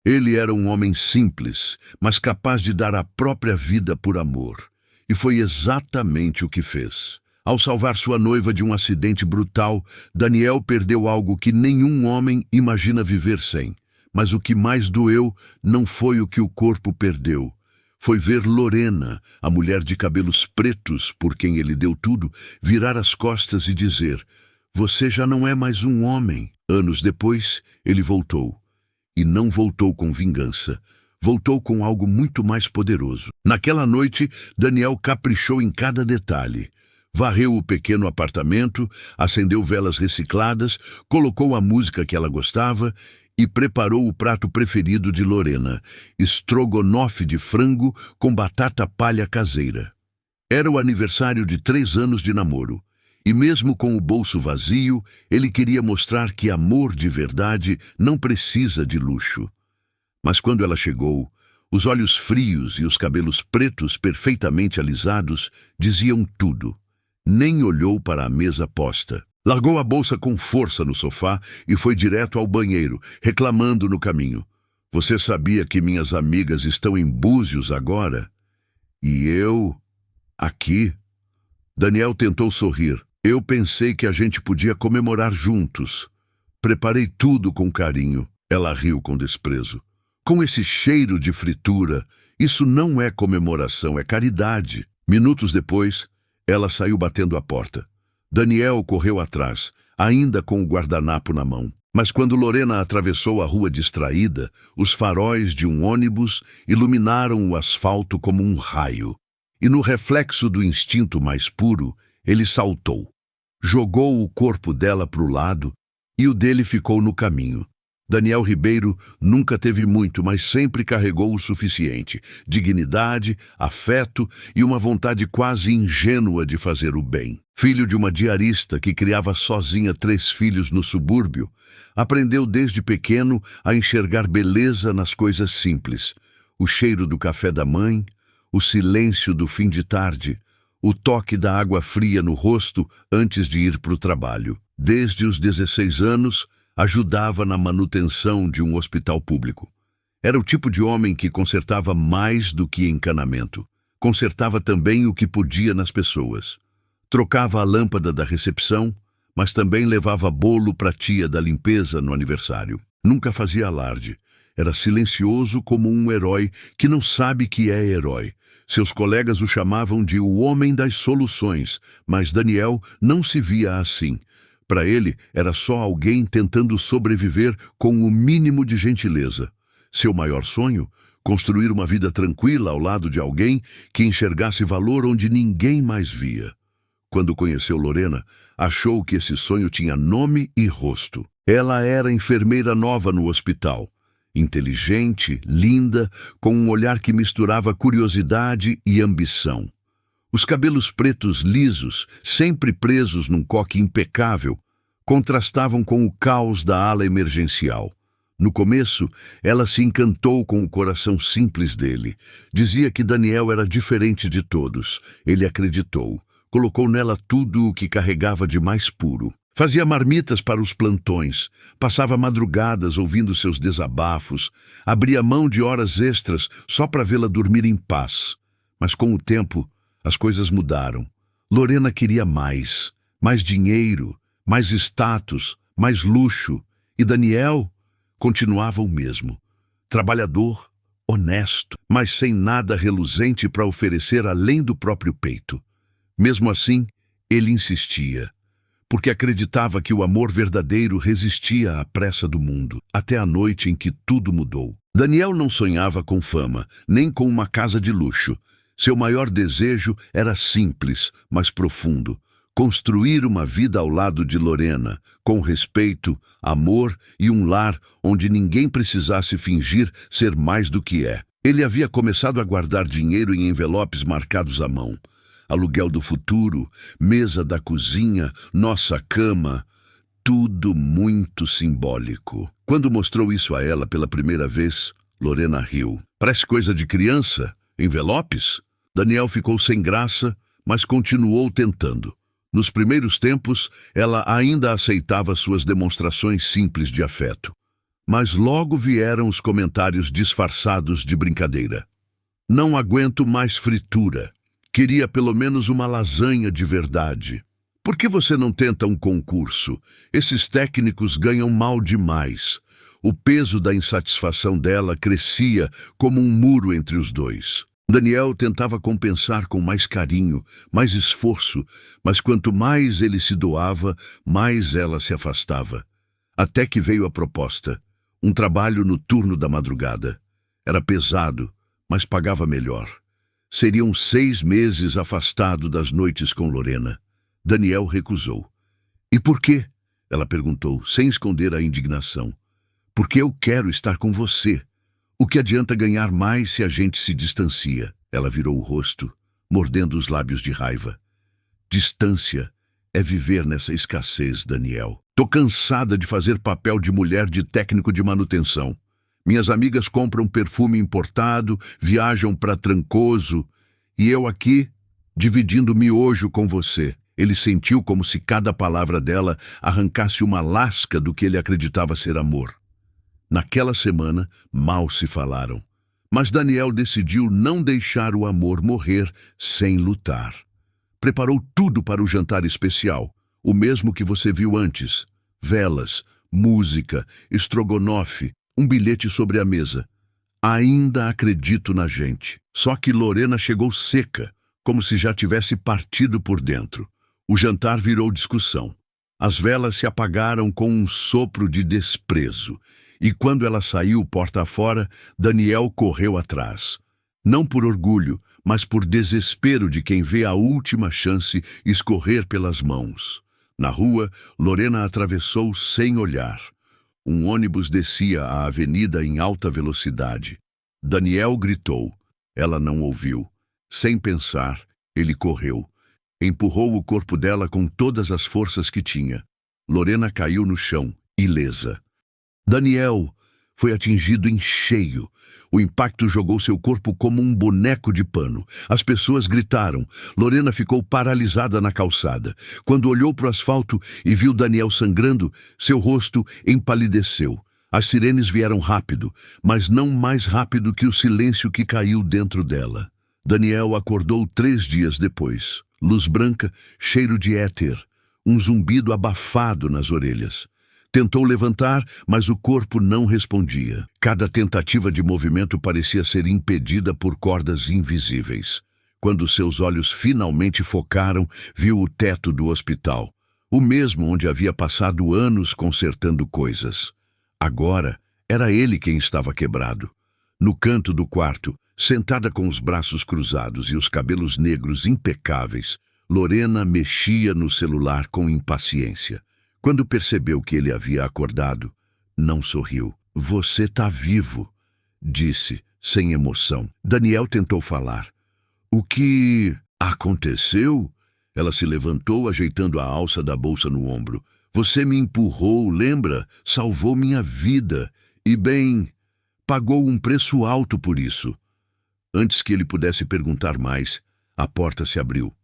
Ele era um homem simples, mas capaz de dar a própria vida por amor. E foi exatamente o que fez. Ao salvar sua noiva de um acidente brutal, Daniel perdeu algo que nenhum homem imagina viver sem. Mas o que mais doeu não foi o que o corpo perdeu. Foi ver Lorena, a mulher de cabelos pretos, por quem ele deu tudo, virar as costas e dizer: "Você já não é mais um homem." Anos depois, ele voltou. E não voltou com vingança. Voltou com algo muito mais poderoso. Naquela noite, Daniel caprichou em cada detalhe. Varreu o pequeno apartamento, acendeu velas recicladas, colocou a música que ela gostava e preparou o prato preferido de Lorena, estrogonofe de frango com batata palha caseira. Era o aniversário de 3 anos de namoro. E mesmo com o bolso vazio, ele queria mostrar que amor de verdade não precisa de luxo. Mas quando ela chegou, os olhos frios e os cabelos pretos perfeitamente alisados diziam tudo. Nem olhou para a mesa posta. Largou a bolsa com força no sofá e foi direto ao banheiro, reclamando no caminho: "Você sabia que minhas amigas estão em Búzios agora? E eu... aqui?" Daniel tentou sorrir. "Eu pensei que a gente podia comemorar juntos. Preparei tudo com carinho." Ela riu com desprezo. "Com esse cheiro de fritura, isso não é comemoração, é caridade." Minutos depois, ela saiu batendo a porta. Daniel correu atrás, ainda com o guardanapo na mão. Mas quando Lorena atravessou a rua distraída, os faróis de um ônibus iluminaram o asfalto como um raio. E no reflexo do instinto mais puro, ele saltou. Jogou o corpo dela para o lado e o dele ficou no caminho. Daniel Ribeiro nunca teve muito, mas sempre carregou o suficiente: dignidade, afeto e uma vontade quase ingênua de fazer o bem. Filho de uma diarista que criava sozinha 3 filhos no subúrbio, aprendeu desde pequeno a enxergar beleza nas coisas simples: o cheiro do café da mãe, o silêncio do fim de tarde, o toque da água fria no rosto antes de ir para o trabalho. Desde os 16 anos, ajudava na manutenção de um hospital público. Era o tipo de homem que consertava mais do que encanamento. Consertava também o que podia nas pessoas. Trocava a lâmpada da recepção, mas também levava bolo para a tia da limpeza no aniversário. Nunca fazia alarde. Era silencioso como um herói que não sabe que é herói. Seus colegas o chamavam de o homem das soluções, mas Daniel não se via assim. Para ele, era só alguém tentando sobreviver com o mínimo de gentileza. Seu maior sonho? Construir uma vida tranquila ao lado de alguém que enxergasse valor onde ninguém mais via. Quando conheceu Lorena, achou que esse sonho tinha nome e rosto. Ela era enfermeira nova no hospital. Inteligente, linda, com um olhar que misturava curiosidade e ambição. Os cabelos pretos lisos, sempre presos num coque impecável, contrastavam com o caos da ala emergencial. No começo, ela se encantou com o coração simples dele. Dizia que Daniel era diferente de todos. Ele acreditou. Colocou nela tudo o que carregava de mais puro. Fazia marmitas para os plantões, passava madrugadas ouvindo seus desabafos, abria mão de horas extras só para vê-la dormir em paz. Mas com o tempo, as coisas mudaram. Lorena queria mais dinheiro, mais status, mais luxo. E Daniel continuava o mesmo. Trabalhador, honesto, mas sem nada reluzente para oferecer além do próprio peito. Mesmo assim, ele insistia, porque acreditava que o amor verdadeiro resistia à pressa do mundo, até a noite em que tudo mudou. Daniel não sonhava com fama, nem com uma casa de luxo. Seu maior desejo era simples, mas profundo: construir uma vida ao lado de Lorena, com respeito, amor e um lar onde ninguém precisasse fingir ser mais do que é. Ele havia começado a guardar dinheiro em envelopes marcados à mão. Aluguel do futuro, mesa da cozinha, nossa cama, tudo muito simbólico. Quando mostrou isso a ela pela primeira vez, Lorena riu. Parece coisa de criança? Envelopes? Daniel ficou sem graça, mas continuou tentando. Nos primeiros tempos, ela ainda aceitava suas demonstrações simples de afeto. Mas logo vieram os comentários disfarçados de brincadeira. Não aguento mais fritura. Queria pelo menos uma lasanha de verdade. Por que você não tenta um concurso? Esses técnicos ganham mal demais. O peso da insatisfação dela crescia como um muro entre os dois. Daniel tentava compensar com mais carinho, mais esforço, mas quanto mais ele se doava, mais ela se afastava. Até que veio a proposta. Um trabalho no turno da madrugada. Era pesado, mas pagava melhor. Seriam 6 meses afastado das noites com Lorena. Daniel recusou. E por quê? Ela perguntou, sem esconder a indignação. Porque eu quero estar com você. O que adianta ganhar mais se a gente se distancia? Ela virou o rosto, mordendo os lábios de raiva. Distância é viver nessa escassez, Daniel. Tô cansada de fazer papel de mulher de técnico de manutenção. Minhas amigas compram perfume importado, viajam para Trancoso, e eu aqui, dividindo miojo com você. Ele sentiu como se cada palavra dela arrancasse uma lasca do que ele acreditava ser amor. Naquela semana, mal se falaram. Mas Daniel decidiu não deixar o amor morrer sem lutar. Preparou tudo para o jantar especial, o mesmo que você viu antes. Velas, música, estrogonofe, um bilhete sobre a mesa. Ainda acredito na gente. Só que Lorena chegou seca, como se já tivesse partido por dentro. O jantar virou discussão. As velas se apagaram com um sopro de desprezo. E quando ela saiu porta afora, Daniel correu atrás. Não por orgulho, mas por desespero de quem vê a última chance escorrer pelas mãos. Na rua, Lorena atravessou sem olhar. Um ônibus descia a avenida em alta velocidade. Daniel gritou. Ela não ouviu. Sem pensar, ele correu. Empurrou o corpo dela com todas as forças que tinha. Lorena caiu no chão, ilesa. Daniel foi atingido em cheio. O impacto jogou seu corpo como um boneco de pano. As pessoas gritaram. Lorena ficou paralisada na calçada. Quando olhou para o asfalto e viu Daniel sangrando, seu rosto empalideceu. As sirenes vieram rápido, mas não mais rápido que o silêncio que caiu dentro dela. Daniel acordou 3 dias depois. Luz branca, cheiro de éter, um zumbido abafado nas orelhas. Tentou levantar, mas o corpo não respondia. Cada tentativa de movimento parecia ser impedida por cordas invisíveis. Quando seus olhos finalmente focaram, viu o teto do hospital, o mesmo onde havia passado anos consertando coisas. Agora, era ele quem estava quebrado. No canto do quarto, sentada com os braços cruzados e os cabelos negros impecáveis, Lorena mexia no celular com impaciência. Quando percebeu que ele havia acordado, não sorriu. Você tá vivo, disse, sem emoção. Daniel tentou falar. O que aconteceu? Ela se levantou, ajeitando a alça da bolsa no ombro. Você me empurrou, lembra? Salvou minha vida. E bem, pagou um preço alto por isso. Antes que ele pudesse perguntar mais, a porta se abriu.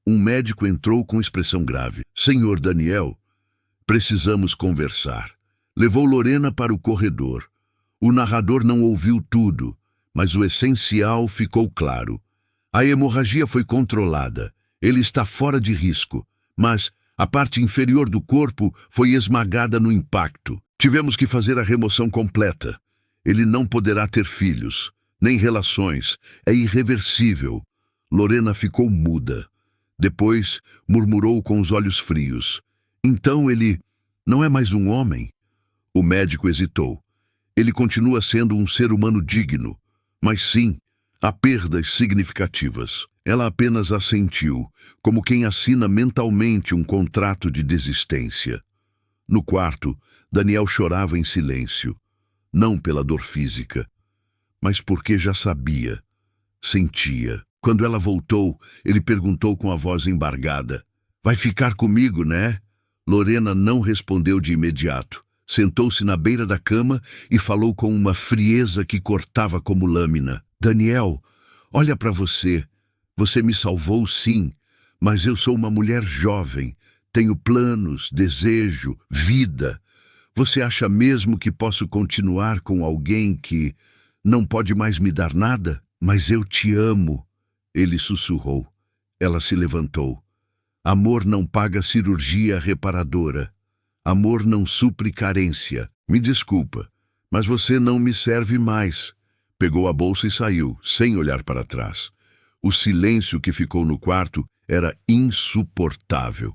Um médico entrou com expressão grave. Senhor Daniel, precisamos conversar. Levou Lorena para o corredor. O narrador não ouviu tudo, mas o essencial ficou claro. A hemorragia foi controlada. Ele está fora de risco, mas a parte inferior do corpo foi esmagada no impacto. Tivemos que fazer a remoção completa. Ele não poderá ter filhos, nem relações. É irreversível. Lorena ficou muda. Depois, murmurou com os olhos frios. Então ele não é mais um homem? O médico hesitou. Ele continua sendo um ser humano digno. Mas sim, há perdas significativas. Ela apenas assentiu, como quem assina mentalmente um contrato de desistência. No quarto, Daniel chorava em silêncio. Não pela dor física, mas porque já sabia, sentia. Quando ela voltou, ele perguntou com a voz embargada. Vai ficar comigo, né? Lorena não respondeu de imediato. Sentou-se na beira da cama e falou com uma frieza que cortava como lâmina. Daniel, olha para você. Você me salvou, sim, mas eu sou uma mulher jovem. Tenho planos, desejo, vida. Você acha mesmo que posso continuar com alguém que não pode mais me dar nada? Mas eu te amo, ele sussurrou. Ela se levantou. Amor não paga cirurgia reparadora. Amor não supre carência. Me desculpa, mas você não me serve mais. Pegou a bolsa e saiu, sem olhar para trás. O silêncio que ficou no quarto era insuportável.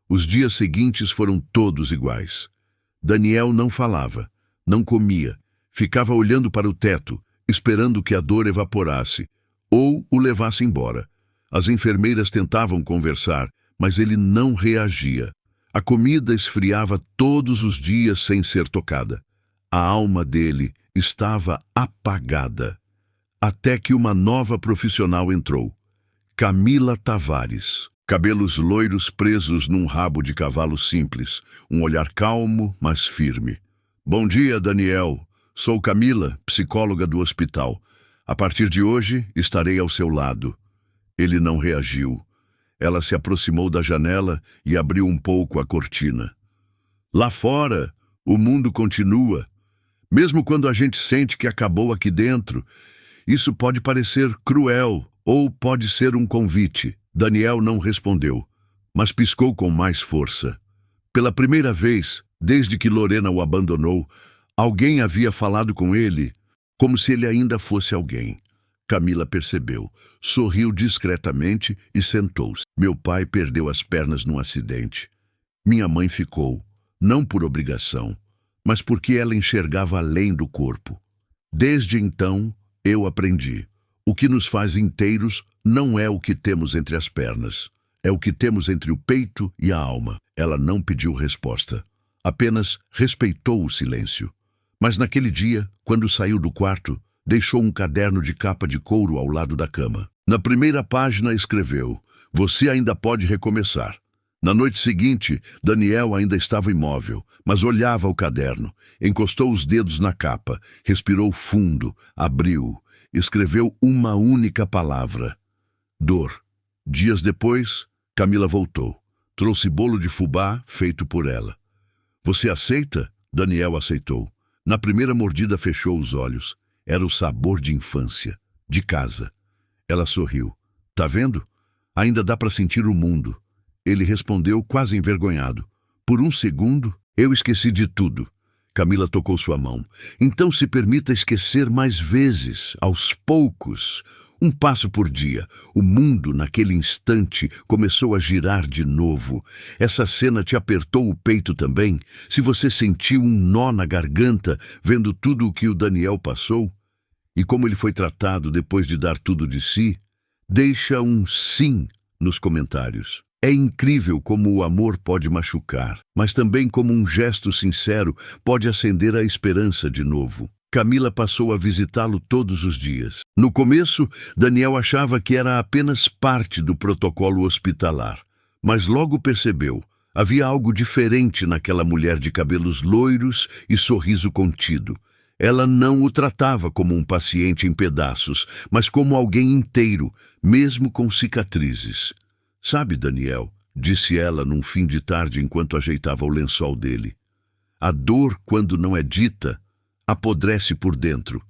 Os dias seguintes foram todos iguais. Daniel não falava, não comia, ficava olhando para o teto, esperando que a dor evaporasse, ou o levasse embora. As enfermeiras tentavam conversar, mas ele não reagia. A comida esfriava todos os dias sem ser tocada. A alma dele estava apagada. Até que uma nova profissional entrou. Camila Tavares. Cabelos loiros presos num rabo de cavalo simples. Um olhar calmo, mas firme. Bom dia, Daniel. Sou Camila, psicóloga do hospital. A partir de hoje, estarei ao seu lado. Ele não reagiu. Ela se aproximou da janela e abriu um pouco a cortina. Lá fora, o mundo continua. Mesmo quando a gente sente que acabou aqui dentro, isso pode parecer cruel ou pode ser um convite. Daniel não respondeu, mas piscou com mais força. Pela primeira vez, desde que Lorena o abandonou, alguém havia falado com ele como se ele ainda fosse alguém. Camila percebeu, sorriu discretamente e sentou-se. Meu pai perdeu as pernas num acidente. Minha mãe ficou, não por obrigação, mas porque ela enxergava além do corpo. Desde então, eu aprendi. O que nos faz inteiros não é o que temos entre as pernas. É o que temos entre o peito e a alma. Ela não pediu resposta. Apenas respeitou o silêncio. Mas naquele dia, quando saiu do quarto, deixou um caderno de capa de couro ao lado da cama. Na primeira página escreveu: "Você ainda pode recomeçar." Na noite seguinte, Daniel ainda estava imóvel, mas olhava o caderno. Encostou os dedos na capa, respirou fundo, abriu, escreveu uma única palavra: dor. Dias depois, Camila voltou. Trouxe bolo de fubá feito por ela. "Você aceita?" Daniel aceitou. Na primeira mordida fechou os olhos. Era o sabor de infância, de casa. Ela sorriu. "Tá vendo? Ainda dá para sentir o mundo." Ele respondeu quase envergonhado. "Por um segundo, eu esqueci de tudo." Camila tocou sua mão. "Então se permita esquecer mais vezes, aos poucos. Um passo por dia." O mundo, naquele instante, começou a girar de novo. Essa cena te apertou o peito também? Se você sentiu um nó na garganta, vendo tudo o que o Daniel passou? E como ele foi tratado depois de dar tudo de si? Deixa um sim nos comentários. É incrível como o amor pode machucar, mas também como um gesto sincero pode acender a esperança de novo. Camila passou a visitá-lo todos os dias. No começo, Daniel achava que era apenas parte do protocolo hospitalar, mas logo percebeu, havia algo diferente naquela mulher de cabelos loiros e sorriso contido. Ela não o tratava como um paciente em pedaços, mas como alguém inteiro, mesmo com cicatrizes. "Sabe, Daniel", disse ela num fim de tarde enquanto ajeitava o lençol dele, "a dor, quando não é dita, apodrece por dentro,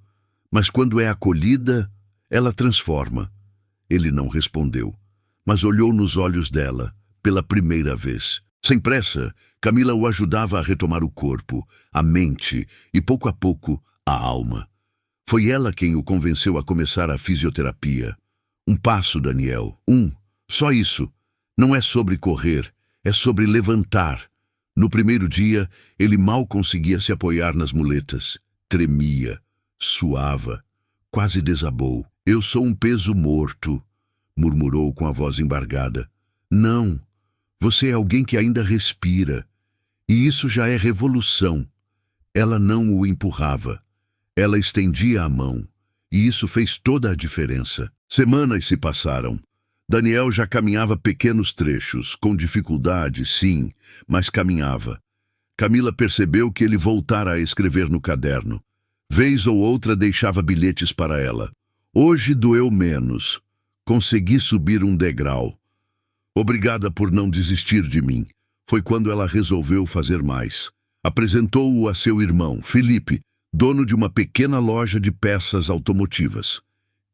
mas quando é acolhida, ela transforma." Ele não respondeu, mas olhou nos olhos dela, pela primeira vez. Sem pressa, Camila o ajudava a retomar o corpo, a mente e, pouco a pouco, a alma. Foi ela quem o convenceu a começar a fisioterapia. "Um passo, Daniel, só isso. Não é sobre correr, é sobre levantar." No primeiro dia, ele mal conseguia se apoiar nas muletas. Tremia, suava, quase desabou. "Eu sou um peso morto", murmurou com a voz embargada. "Não, você é alguém que ainda respira. E isso já é revolução." Ela não o empurrava. Ela estendia a mão. E isso fez toda a diferença. Semanas se passaram. Daniel já caminhava pequenos trechos, com dificuldade, sim, mas caminhava. Camila percebeu que ele voltara a escrever no caderno. Vez ou outra deixava bilhetes para ela. "Hoje doeu menos. Consegui subir um degrau. Obrigada por não desistir de mim." Foi quando ela resolveu fazer mais. Apresentou-o a seu irmão, Felipe, dono de uma pequena loja de peças automotivas.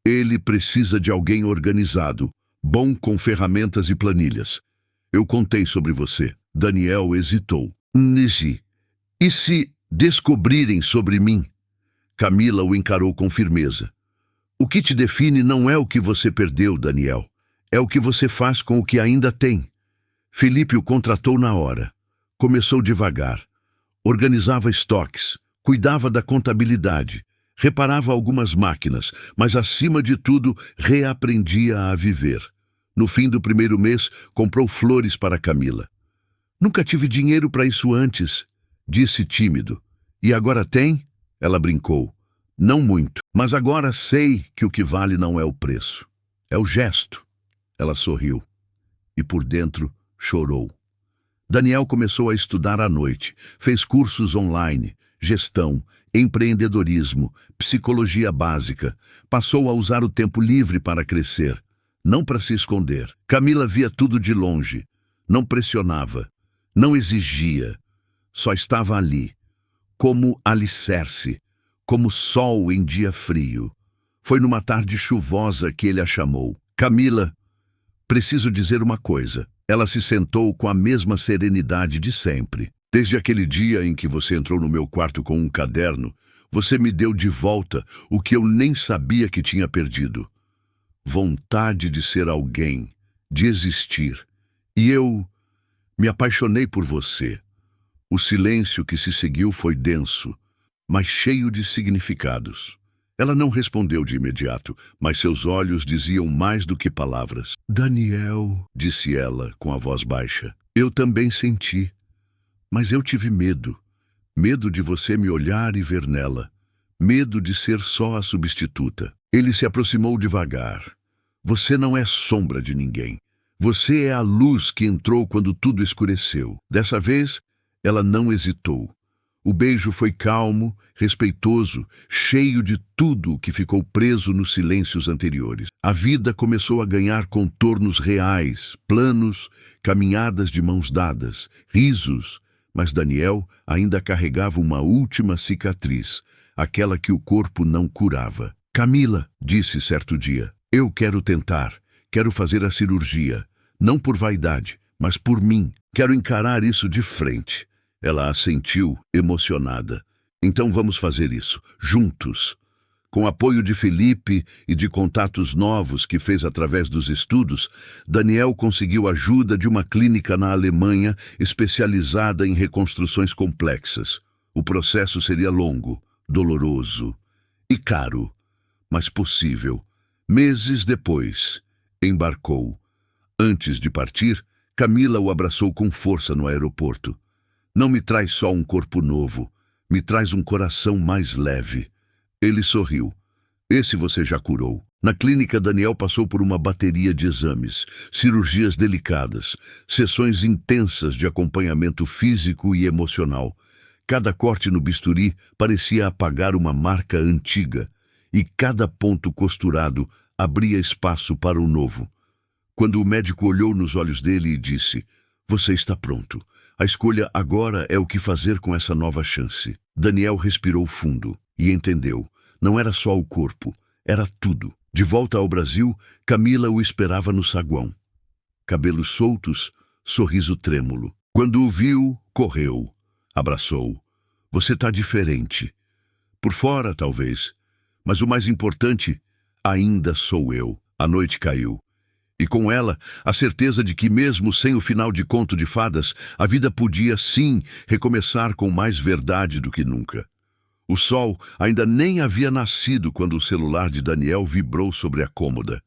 Ele precisa de alguém organizado, bom com ferramentas e planilhas. Eu contei sobre você. Daniel hesitou. Nisi, e se descobrirem sobre mim? Camila o encarou com firmeza. O que te define não é o que você perdeu, Daniel. É o que você faz com o que ainda tem. Felipe o contratou na hora. Começou devagar. Organizava estoques, cuidava da contabilidade, reparava algumas máquinas, mas acima de tudo reaprendia a viver. No fim do primeiro mês, comprou flores para Camila. Nunca tive dinheiro para isso antes, disse tímido. E agora tem? Ela brincou. Não muito, mas agora sei que o que vale não é o preço. É o gesto. Ela sorriu. E por dentro chorou. Daniel começou a estudar à noite. Fez cursos online, gestão, empreendedorismo, psicologia básica. Passou a usar o tempo livre para crescer, não para se esconder. Camila via tudo de longe. Não pressionava, não exigia. Só estava ali, como alicerce, como sol em dia frio. Foi numa tarde chuvosa que ele a chamou. Camila, preciso dizer uma coisa. Ela se sentou com a mesma serenidade de sempre. Desde aquele dia em que você entrou no meu quarto com um caderno, você me deu de volta o que eu nem sabia que tinha perdido. Vontade de ser alguém, de existir. E eu me apaixonei por você. O silêncio que se seguiu foi denso, mas cheio de significados. Ela não respondeu de imediato, mas seus olhos diziam mais do que palavras. Daniel, disse ela com a voz baixa, eu também senti. Mas eu tive medo. Medo de você me olhar e ver nela. Medo de ser só a substituta. Ele se aproximou devagar. Você não é sombra de ninguém. Você é a luz que entrou quando tudo escureceu. Dessa vez, ela não hesitou. O beijo foi calmo, respeitoso, cheio de tudo o que ficou preso nos silêncios anteriores. A vida começou a ganhar contornos reais, planos, caminhadas de mãos dadas, risos, mas Daniel ainda carregava uma última cicatriz, aquela que o corpo não curava. Camila, disse certo dia, eu quero tentar, quero fazer a cirurgia, não por vaidade, mas por mim. Quero encarar isso de frente. Ela assentiu, emocionada. Então vamos fazer isso, juntos. Com apoio de Felipe e de contatos novos que fez através dos estudos, Daniel conseguiu ajuda de uma clínica na Alemanha especializada em reconstruções complexas. O processo seria longo, doloroso e caro, mas possível. Meses depois, embarcou. Antes de partir, Camila o abraçou com força no aeroporto. Não me traz só um corpo novo, me traz um coração mais leve. Ele sorriu. Esse você já curou. Na clínica, Daniel passou por uma bateria de exames, cirurgias delicadas, sessões intensas de acompanhamento físico e emocional. Cada corte no bisturi parecia apagar uma marca antiga, e cada ponto costurado abria espaço para o novo. Quando o médico olhou nos olhos dele e disse, você está pronto. A escolha agora é o que fazer com essa nova chance. Daniel respirou fundo e entendeu. Não era só o corpo, era tudo. De volta ao Brasil, Camila o esperava no saguão. Cabelos soltos, sorriso trêmulo. Quando o viu, correu. Abraçou. Você está diferente. Por fora, talvez. Mas o mais importante, ainda sou eu. A noite caiu. E com ela, a certeza de que mesmo sem o final de Conto de Fadas, a vida podia, sim, recomeçar com mais verdade do que nunca. O sol ainda nem havia nascido quando o celular de Daniel vibrou sobre a cômoda.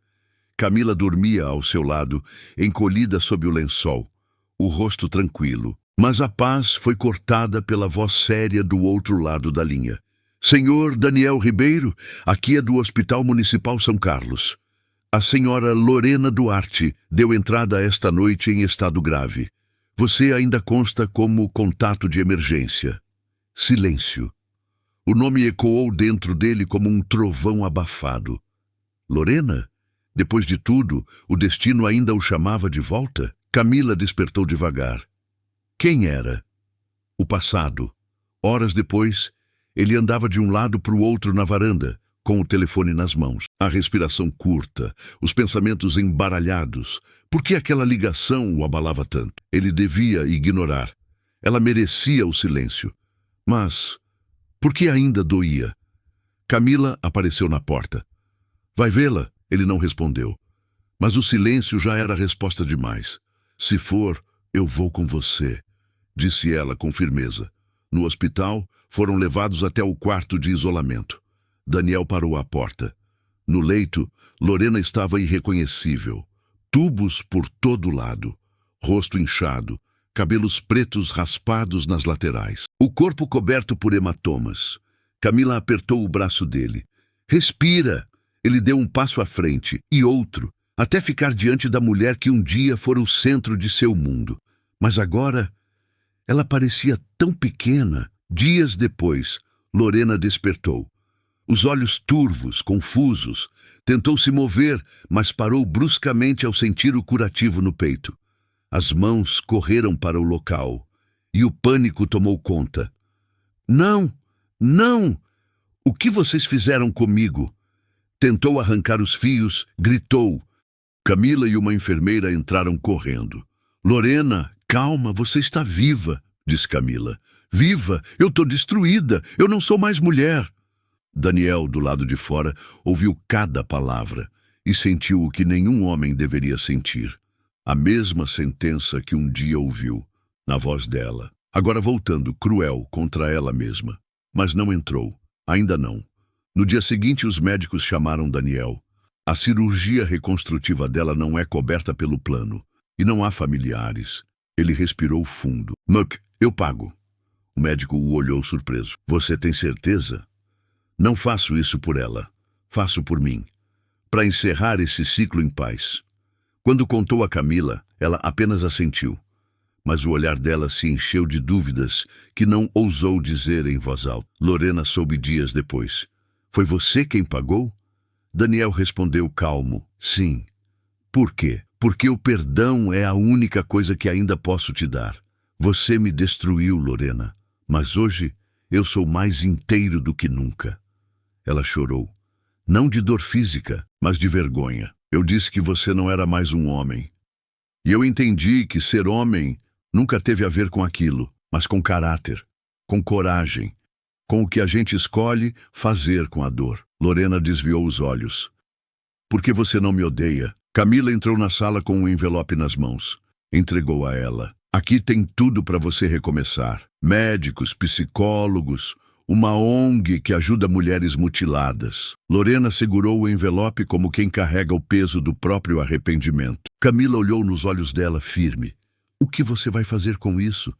Camila dormia ao seu lado, encolhida sob o lençol, o rosto tranquilo. Mas a paz foi cortada pela voz séria do outro lado da linha. Senhor Daniel Ribeiro, aqui é do Hospital Municipal São Carlos. A senhora Lorena Duarte deu entrada esta noite em estado grave. Você ainda consta como contato de emergência. Silêncio. O nome ecoou dentro dele como um trovão abafado. Lorena? Depois de tudo, o destino ainda o chamava de volta? Camila despertou devagar. Quem era? o passado. Horas depois, ele andava de um lado para o outro na varanda, com o telefone nas mãos. A respiração curta, os pensamentos embaralhados. Por que aquela ligação o abalava tanto? Ele devia ignorar. Ela merecia o silêncio. Mas por que ainda doía? Camila apareceu na porta. Vai vê-la? Ele não respondeu. Mas o silêncio já era resposta demais. Se for, eu vou com você, disse ela com firmeza. No hospital, foram levados até o quarto de isolamento. Daniel parou à porta. No leito, Lorena estava irreconhecível. Tubos por todo lado. Rosto inchado. Cabelos pretos raspados nas laterais. O corpo coberto por hematomas. Camila apertou o braço dele. Respira! Ele deu um passo à frente, e outro, até ficar diante da mulher que um dia fora o centro de seu mundo. Mas agora, ela parecia tão pequena. Dias depois, Lorena despertou. Os olhos turvos, confusos. Tentou se mover, mas parou bruscamente ao sentir o curativo no peito. As mãos correram para o local, e o pânico tomou conta. Não! Não! O que vocês fizeram comigo? Tentou arrancar os fios, gritou. Camila e uma enfermeira entraram correndo. Lorena, calma, você está viva, disse Camila. Viva? Eu estou destruída, eu não sou mais mulher. Daniel, do lado de fora, ouviu cada palavra e sentiu o que nenhum homem deveria sentir. A mesma sentença que um dia ouviu, na voz dela. Agora voltando, cruel, contra ela mesma. Mas não entrou, ainda não. No dia seguinte, os médicos chamaram Daniel. A cirurgia reconstrutiva dela não é coberta pelo plano. E não há familiares. Ele respirou fundo. Muck, eu pago. O médico o olhou surpreso. Você tem certeza? Não faço isso por ela. Faço por mim. Para encerrar esse ciclo em paz. Quando contou a Camila, ela apenas assentiu. Mas o olhar dela se encheu de dúvidas que não ousou dizer em voz alta. Lorena soube dias depois. Foi você quem pagou? Daniel respondeu calmo. Sim. Por quê? Porque o perdão é a única coisa que ainda posso te dar. Você me destruiu, Lorena. Mas hoje eu sou mais inteiro do que nunca. Ela chorou. Não de dor física, mas de vergonha. Eu disse que você não era mais um homem. E eu entendi que ser homem nunca teve a ver com aquilo, mas com caráter, com coragem, com o que a gente escolhe fazer com a dor. Lorena desviou os olhos. Por que você não me odeia? Camila entrou na sala com um envelope nas mãos. Entregou a ela. Aqui tem tudo para você recomeçar. Médicos, psicólogos, uma ONG que ajuda mulheres mutiladas. Lorena segurou o envelope como quem carrega o peso do próprio arrependimento. Camila olhou nos olhos dela firme. O que você vai fazer com isso?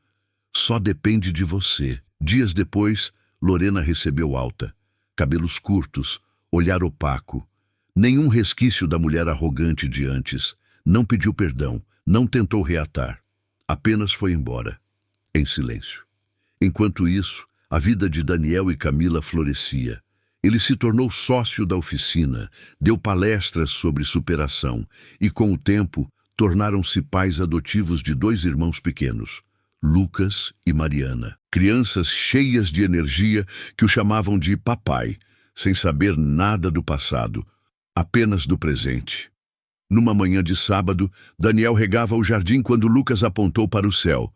Só depende de você. Dias depois, Lorena recebeu alta. Cabelos curtos, olhar opaco. Nenhum resquício da mulher arrogante de antes. Não pediu perdão, não tentou reatar. Apenas foi embora, em silêncio. Enquanto isso, a vida de Daniel e Camila florescia. Ele se tornou sócio da oficina, deu palestras sobre superação e, com o tempo, tornaram-se pais adotivos de 2 irmãos pequenos, Lucas e Mariana. Crianças cheias de energia que o chamavam de papai, sem saber nada do passado, apenas do presente. Numa manhã de sábado, Daniel regava o jardim quando Lucas apontou para o céu.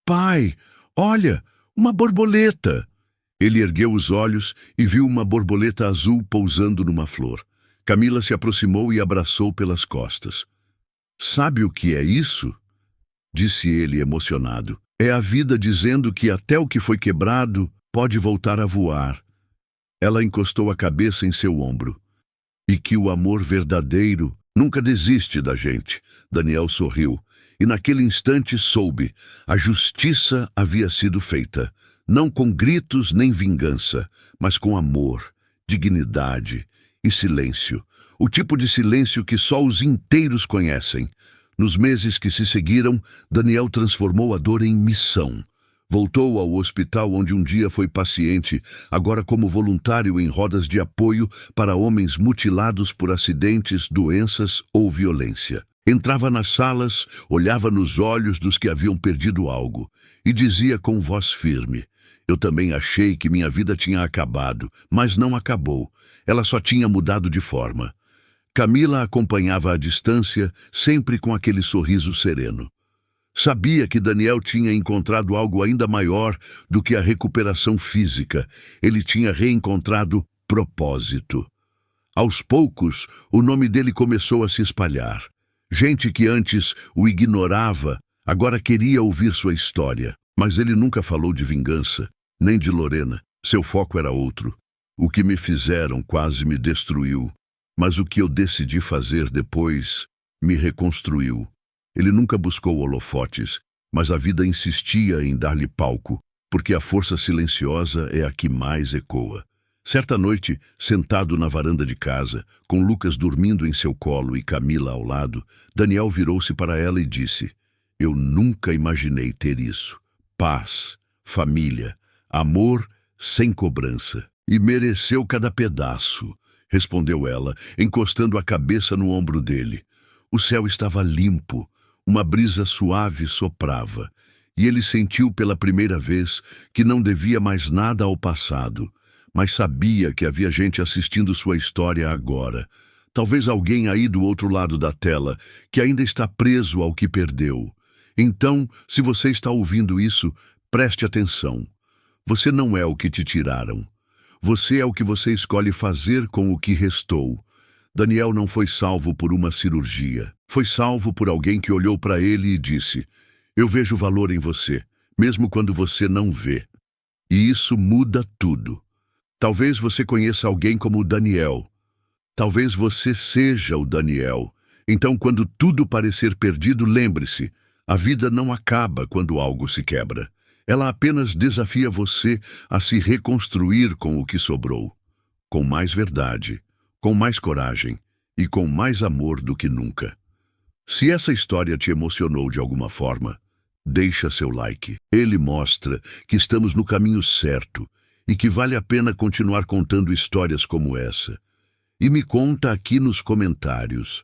Pai, olha, uma borboleta! Ele ergueu os olhos e viu uma borboleta azul pousando numa flor. Camila se aproximou e abraçou pelas costas. Sabe o que é isso? Disse ele emocionado. É a vida dizendo que até o que foi quebrado pode voltar a voar. Ela encostou a cabeça em seu ombro. E que o amor verdadeiro nunca desiste da gente. Daniel sorriu. E naquele instante soube. A justiça havia sido feita. Não com gritos nem vingança, mas com amor, dignidade e silêncio. O tipo de silêncio que só os inteiros conhecem. Nos meses que se seguiram, Daniel transformou a dor em missão. Voltou ao hospital onde um dia foi paciente, agora como voluntário em rodas de apoio para homens mutilados por acidentes, doenças ou violência. Entrava nas salas, olhava nos olhos dos que haviam perdido algo e dizia com voz firme: eu também achei que minha vida tinha acabado, mas não acabou. Ela só tinha mudado de forma. Camila acompanhava à distância, sempre com aquele sorriso sereno. Sabia que Daniel tinha encontrado algo ainda maior do que a recuperação física. Ele tinha reencontrado propósito. Aos poucos, o nome dele começou a se espalhar. Gente que antes o ignorava, agora queria ouvir sua história. Mas ele nunca falou de vingança, nem de Lorena. Seu foco era outro. O que me fizeram quase me destruiu. Mas o que eu decidi fazer depois me reconstruiu. Ele nunca buscou holofotes, mas a vida insistia em dar-lhe palco, porque a força silenciosa é a que mais ecoa. Certa noite, sentado na varanda de casa, com Lucas dormindo em seu colo e Camila ao lado, Daniel virou-se para ela e disse: eu nunca imaginei ter isso. Paz, família, amor sem cobrança. E mereceu cada pedaço, respondeu ela, encostando a cabeça no ombro dele. O céu estava limpo, uma brisa suave soprava, e ele sentiu pela primeira vez que não devia mais nada ao passado, mas sabia que havia gente assistindo sua história agora. Talvez alguém aí do outro lado da tela, que ainda está preso ao que perdeu. Então, se você está ouvindo isso, preste atenção. Você não é o que te tiraram. Você é o que você escolhe fazer com o que restou. Daniel não foi salvo por uma cirurgia. Foi salvo por alguém que olhou para ele e disse: eu vejo valor em você, mesmo quando você não vê. E isso muda tudo. Talvez você conheça alguém como o Daniel. Talvez você seja o Daniel. Então, quando tudo parecer perdido, lembre-se, a vida não acaba quando algo se quebra. Ela apenas desafia você a se reconstruir com o que sobrou. Com mais verdade, com mais coragem e com mais amor do que nunca. Se essa história te emocionou de alguma forma, deixa seu like. Ele mostra que estamos no caminho certo e que vale a pena continuar contando histórias como essa. E me conta aqui nos comentários.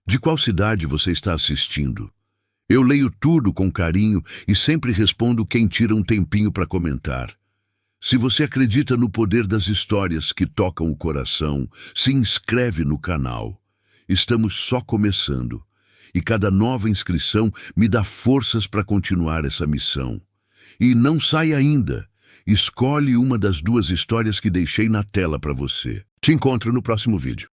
De qual cidade você está assistindo? Eu leio tudo com carinho e sempre respondo quem tira um tempinho para comentar. Se você acredita no poder das histórias que tocam o coração, se inscreve no canal. Estamos só começando. E cada nova inscrição me dá forças para continuar essa missão. E não sai ainda. Escolhe uma das 2 histórias que deixei na tela para você. Te encontro no próximo vídeo.